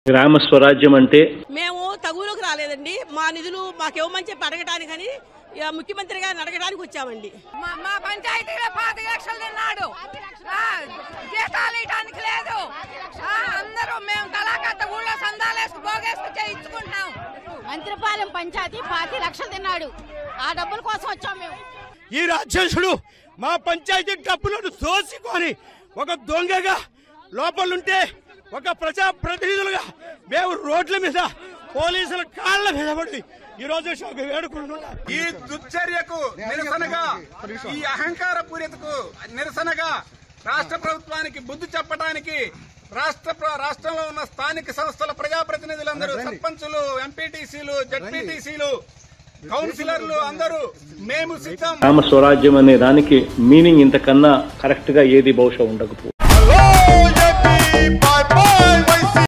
గ్రామ స్వరాజ్యం అంటే మేము తగులోకి రాలేదండి. మా నిధులు మాకేమని చెప్పి అడగటానికని ముఖ్యమంత్రి గారిని అడగడానికి వచ్చామండి. మా పంచాయతీలో 5 లక్షలు తిన్నాడు, జీతాలు ఇవ్వడానికి లేదు. అందరూ మేము కళాకర్త ఊళ్ళో సందాలేసి పోగేసి చేయించుకుంటున్నాం. మంత్రిపాలెం పంచాయతీ 5 లక్షలు తిన్నాడు. ఆ డబ్బుల కోసం వచ్చాం మేము. ఈ రాక్షసుడు మా పంచాయతీ డబ్బులను దోచుకొని ఒక దొంగగా లోపలుంటే ఒక ప్రజా ప్రతినిధులుగా మేము రోడ్ల మీద పోలీసుల కాళ్ళ మీద పడి ఈ రోజు వేడుకుంటున్నాం. ఈ దుశ్చర్యకు నిరసనగా, ఈ అహంకార పూరితకు నిరసనగా రాష్ట్ర ప్రభుత్వానికి బుద్ధి చెప్పడానికి రాష్ట్రంలో ఉన్న స్థానిక సంస్థల ప్రజాప్రతినిధులందరూ, సర్పంచులు, ఎంపీటీసీలు, జడ్పీటీసీలు, కౌన్సిలర్లు అందరూ మేము సిద్ధం. గ్రామ స్వరాజ్యం అనే దానికి మీనింగ్ ఇంతకన్నా కరెక్ట్ గా ఏది బహుశా ఉండకపోవచ్చు.